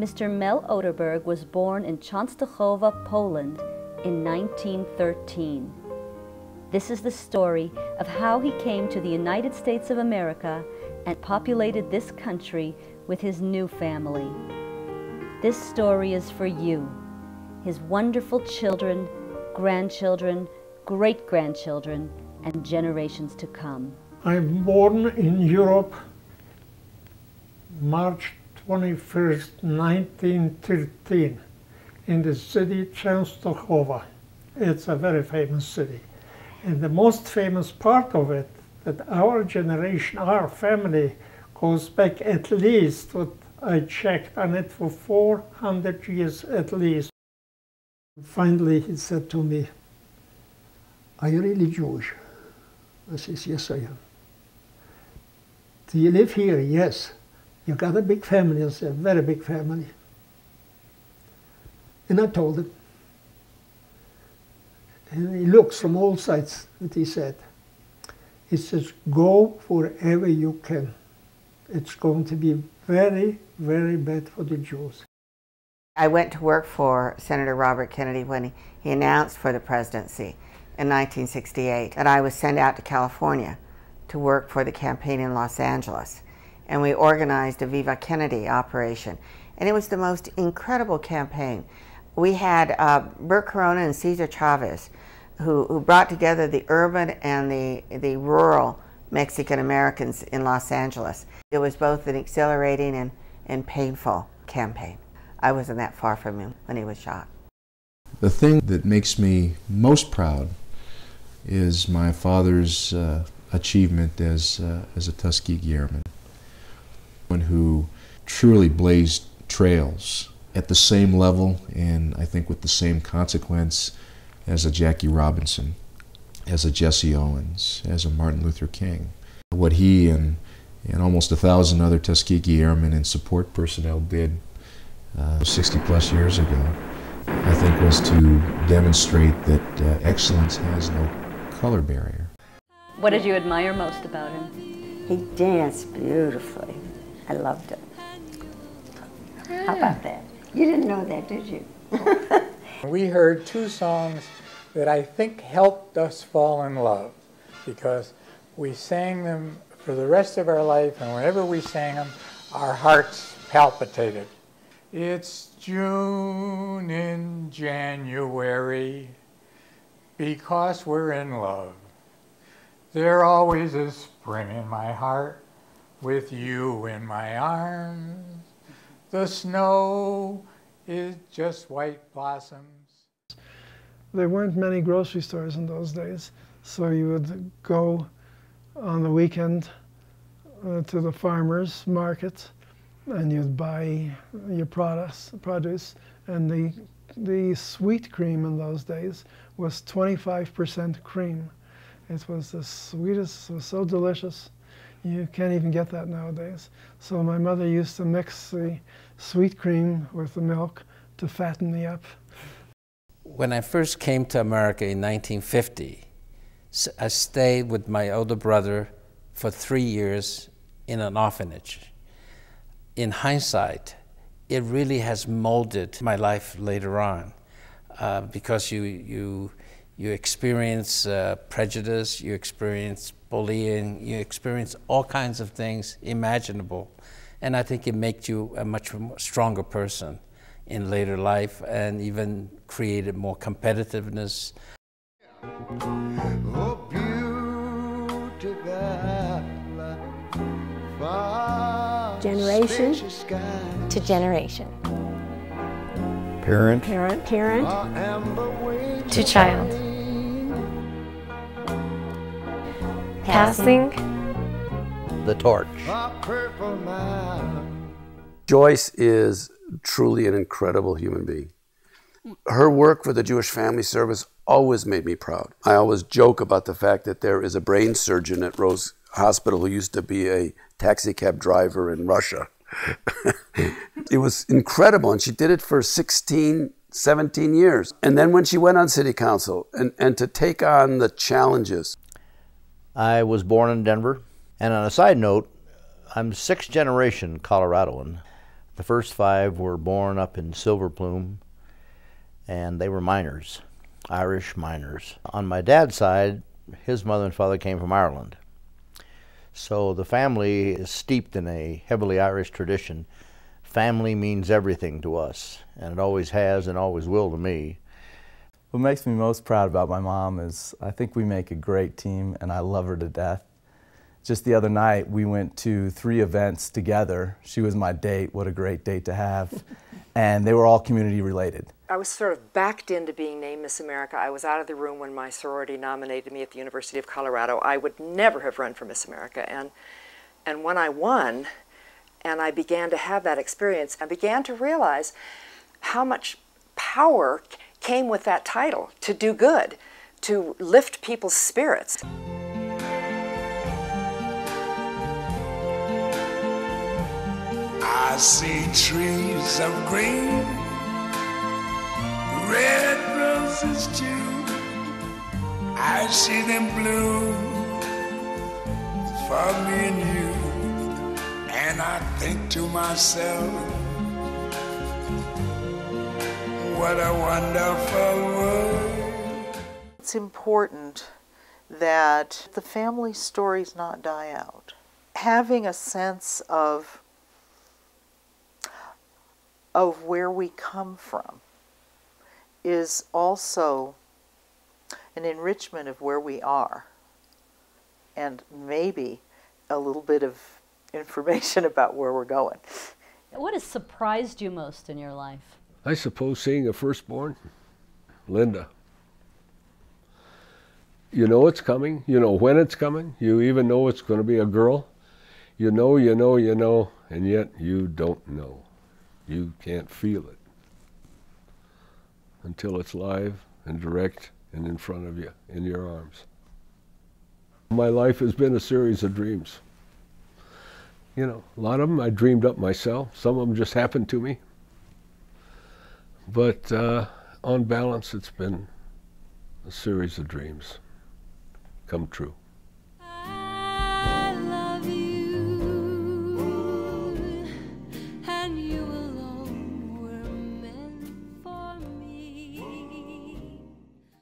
Mr. Mel Oderberg was born in Częstochowa, Poland in 1913. This is the story of how he came to the United States of America and populated this country with his new family. This story is for you, his wonderful children, grandchildren, great-grandchildren, and generations to come. I'm born in Europe, March 21st, 1913, in the city Częstochowa. It's a very famous city. And the most famous part of it, that our generation, our family, goes back at least, what I checked on it, for 400 years at least. Finally, he said to me, "Are you really Jewish?" I says, "Yes, I am." "Do you live here?" "Yes." "You got a big family?" I said, "A very big family." And I told him. And he looks from all sides, and he said, he says, "Go wherever you can. It's going to be very, very bad for the Jews." I went to work for Senator Robert Kennedy when he announced for the presidency in 1968, and I was sent out to California to work for the campaign in Los Angeles. And we organized a Viva Kennedy operation. And it was the most incredible campaign. We had Bert Corona and Cesar Chavez, who brought together the urban and the rural Mexican Americans in Los Angeles. It was both an exhilarating and painful campaign. I wasn't that far from him when he was shot. The thing that makes me most proud is my father's achievement as a Tuskegee Airman, one who truly blazed trails at the same level and I think with the same consequence as a Jackie Robinson, as a Jesse Owens, as a Martin Luther King. What he and almost 1,000 other Tuskegee Airmen and support personnel did 60-plus years ago, I think, was to demonstrate that excellence has no color barrier. What did you admire most about him? He danced beautifully. I loved it. How about that? You didn't know that, did you? We heard two songs that I think helped us fall in love because we sang them for the rest of our life, and whenever we sang them, our hearts palpitated. It's June in January because we're in love. There always is spring in my heart with you in my arms. The snow is just white blossoms. There weren't many grocery stores in those days, so you would go on the weekend to the farmer's market and you'd buy your produce, and the sweet cream in those days was 25% cream. It was the sweetest, it was so delicious. You can't even get that nowadays. So my mother used to mix the sweet cream with the milk to fatten me up. When I first came to America in 1950, I stayed with my older brother for 3 years in an orphanage. In hindsight, it really has molded my life later on because you experience prejudice, you experience bullying, you experience all kinds of things imaginable. And I think it makes you a much stronger person in later life and even created more competitiveness. Generation to generation. Parent. Parent to child. Passing the torch. Joyce is truly an incredible human being. Her work for the Jewish Family Service always made me proud. I always joke about the fact that there is a brain surgeon at Rose Hospital who used to be a taxi cab driver in Russia. It was incredible, and she did it for 16, 17 years. And then when she went on city council and to take on the challenges. I was born in Denver, and on a side note, I'm 6th generation Coloradoan. The first 5 were born up in Silver Plume, and they were miners, Irish miners. On my dad's side, his mother and father came from Ireland. So the family is steeped in a heavily Irish tradition. Family means everything to us, and it always has and always will to me. What makes me most proud about my mom is I think we make a great team, and I love her to death. Just the other night, we went to 3 events together. She was my date. What a great date to have. And they were all community related. I was sort of backed into being named Miss America. I was out of the room when my sorority nominated me at the University of Colorado. I would never have run for Miss America. And when I won, and I began to have that experience, I began to realize how much power came with that title, to do good, to lift people's spirits. I see trees of green, red roses too. I see them bloom for me and you. And I think to myself, what a wonderful world. It's important that the family stories not die out. Having a sense of where we come from is also an enrichment of where we are, and maybe a little bit of information about where we're going. What has surprised you most in your life? I suppose seeing a firstborn, Linda. You know it's coming, you know when it's coming, you even know it's going to be a girl. You know, and yet you don't know. You can't feel it until it's live and direct and in front of you, in your arms. My life has been a series of dreams. You know, a lot of them I dreamed up myself. Some of them just happened to me. But on balance, it's been a series of dreams come true.